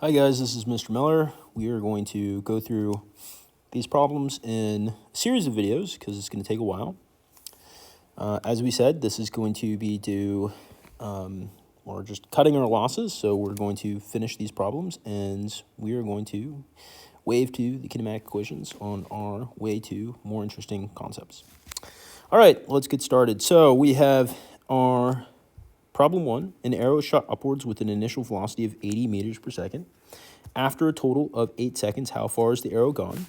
Hi guys, this is Mr. Miller. We are going to go through these problems in a series of videos because it's going to take a while. As we said, this is going to be we're just cutting our losses, so we're going to finish these problems and we are going to wave to the kinematic equations on our way to more interesting concepts. All right, let's get started. So we have our Problem 1, an arrow is shot upwards with an initial velocity of 80 meters per second. After a total of 8 seconds, how far is the arrow gone?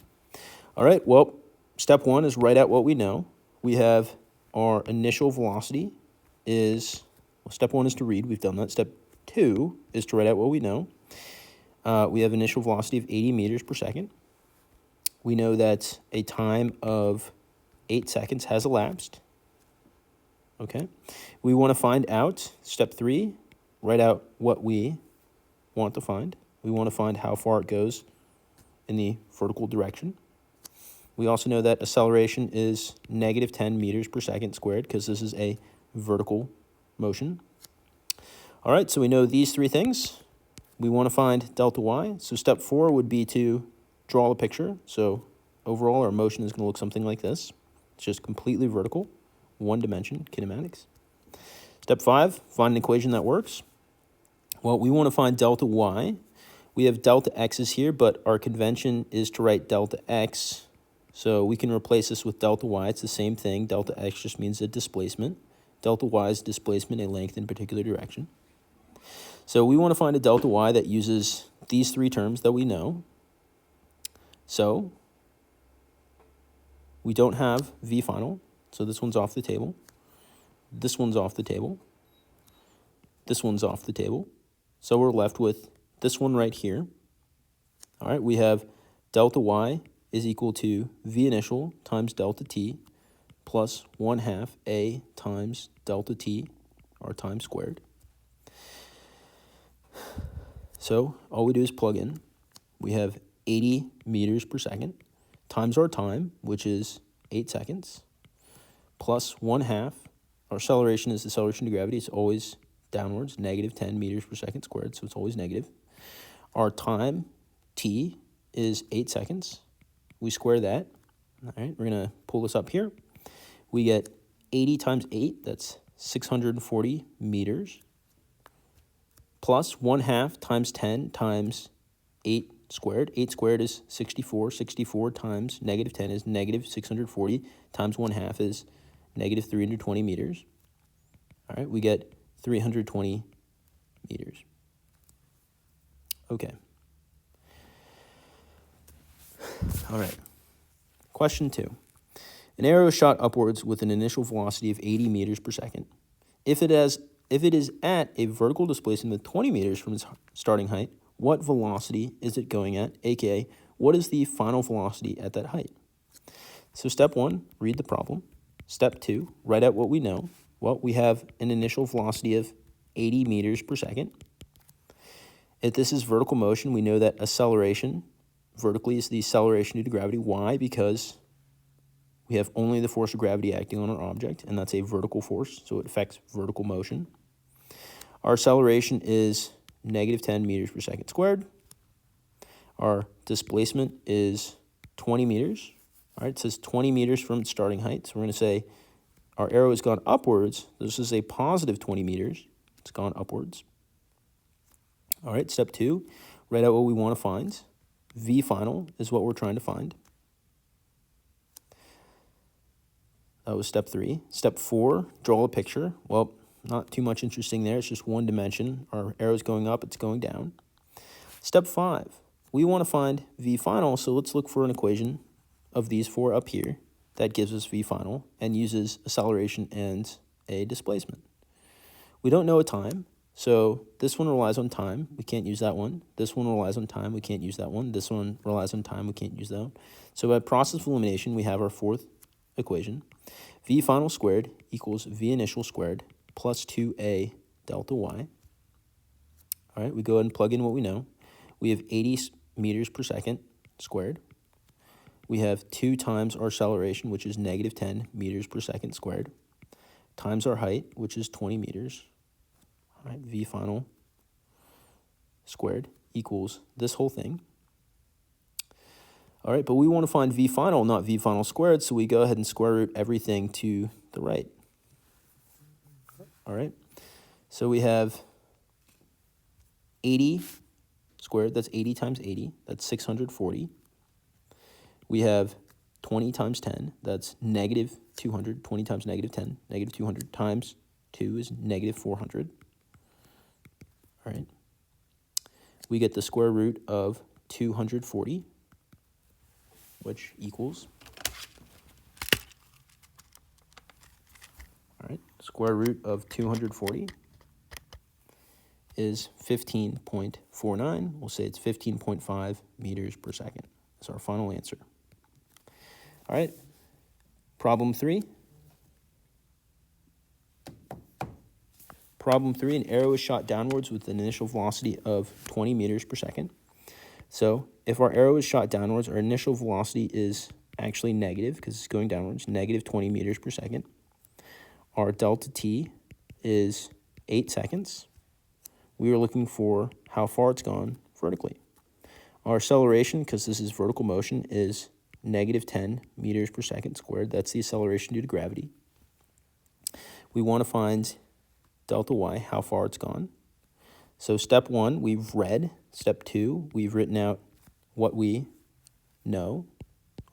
All right, well, step 1 is write out what we know. We have our initial velocity is, well, step 1 is to read. We've done that. Step 2 is to write out what we know. We have initial velocity of 80 meters per second. We know that a time of 8 seconds has elapsed. Okay, we want to find out, step 3, write out what we want to find. We want to find how far it goes in the vertical direction. We also know that acceleration is negative 10 meters per second squared because this is a vertical motion. All right, so we know these 3 things. We want to find delta y. So step 4 would be to draw a picture. So overall, our motion is going to look something like this. It's just completely vertical. One dimension, kinematics. Step 5, find an equation that works. Well, we want to find delta y. We have delta x's here, but our convention is to write delta x. So we can replace this with delta y. It's the same thing. Delta x just means a displacement. Delta y is displacement, a length in a particular direction. So we want to find a delta y that uses these 3 terms that we know. So we don't have v final. So this one's off the table. This one's off the table. This one's off the table. So we're left with this one right here. All right, we have delta y is equal to v initial times delta t plus 1/2 a times delta t, or time squared. So all we do is plug in. We have 80 meters per second times our time, which is 8 seconds, plus 1/2. Our acceleration is the acceleration to gravity. It's always downwards, negative 10 meters per second squared, so it's always negative. Our time, t, is 8 seconds. We square that. All right, we're going to pull this up here. We get 80 times 8, that's 640 meters, plus 1/2 times 10 times 8 squared. 8 squared is 64. 64 times negative 10 is negative 640 times 1/2 is negative 320 meters. All right, we get 320 meters. Okay. All right. Question 2. An arrow is shot upwards with an initial velocity of 80 meters per second. If it is at a vertical displacement of 20 meters from its starting height, what velocity is it going at, aka what is the final velocity at that height? So step 1, read the problem. Step 2, write out what we know. Well, we have an initial velocity of 80 meters per second. If this is vertical motion, we know that acceleration vertically is the acceleration due to gravity. Why? Because we have only the force of gravity acting on our object, and that's a vertical force, so it affects vertical motion. Our acceleration is negative 10 meters per second squared. Our displacement is 20 meters. All right, it says 20 meters from its starting height. So we're going to say our arrow has gone upwards. This is a positive 20 meters. It's gone upwards. All right, step 2, write out what we want to find. V final is what we're trying to find. That was step 3. Step 4, draw a picture. Well, not too much interesting there. It's just one dimension. Our arrow's going up, it's going down. Step 5, we want to find V final, so let's look for an equation of these 4 up here that gives us V final and uses acceleration and a displacement. We don't know a time, so this one relies on time. We can't use that one. This one relies on time. We can't use that one. This one relies on time. We can't use that one. So by process of elimination, we have our 4th equation. V final squared equals V initial squared plus 2a delta y. All right, we go ahead and plug in what we know. We have 80 meters per second squared. We have 2 times our acceleration, which is negative 10 meters per second squared, times our height, which is 20 meters. All right, V final squared equals this whole thing. All right, but we want to find v final, not v final squared, so we go ahead and square root everything to the right. All right, so we have 80 squared, that's 80 times 80, that's 640. We have 20 times 10, that's negative 200. 20 times negative 10, negative 200 times 2 is negative 400. All right. We get the square root of 240, which equals, all right, square root of 240 is 15.49. We'll say it's 15.5 meters per second. That's our final answer. All right, problem 3. Problem 3, an arrow is shot downwards with an initial velocity of 20 meters per second. So if our arrow is shot downwards, our initial velocity is actually negative because it's going downwards, negative 20 meters per second. Our delta t is 8 seconds. We are looking for how far it's gone vertically. Our acceleration, because this is vertical motion, is negative 10 meters per second squared. That's the acceleration due to gravity. We want to find delta y, how far it's gone. So step 1, we've read. Step 2, we've written out what we know,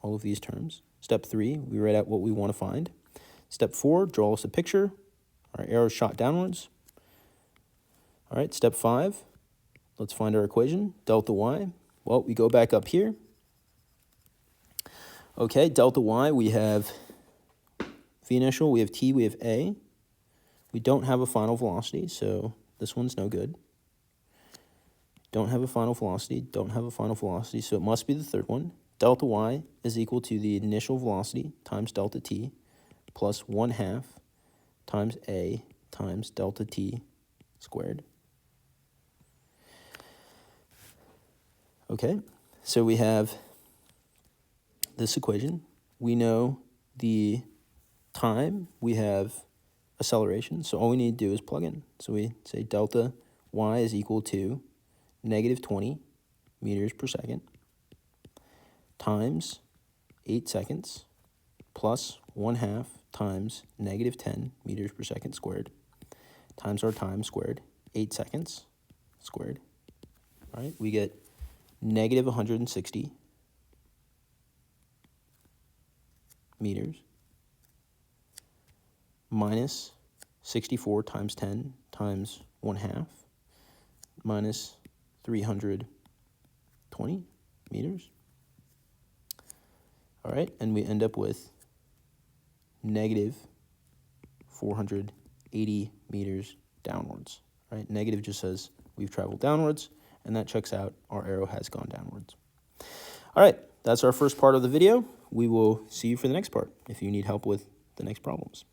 all of these terms. Step 3, we write out what we want to find. Step 4, draw us a picture. Our arrow shot downwards. All right, step 5, let's find our equation, delta y. Well, we go back up here. Okay, delta y, we have v initial, we have t, we have a. We don't have a final velocity, so this one's no good. Don't have a final velocity, don't have a final velocity, so it must be the third one. Delta y is equal to the initial velocity times delta t plus 1/2 times a times delta t squared. Okay, so we have this equation. We know the time, we have acceleration, so all we need to do is plug in. So we say delta y is equal to negative 20 meters per second times 8 seconds plus 1/2 times negative 10 meters per second squared times our time squared, 8 seconds squared. All right, we get negative 160 meters minus 64 times 10 times 1/2 minus 320 meters. All right, and we end up with negative 480 meters downwards. All right, negative just says we've traveled downwards, and that checks out. Our arrow has gone downwards. All right, that's our first part of the video. We will see you for the next part if you need help with the next problems.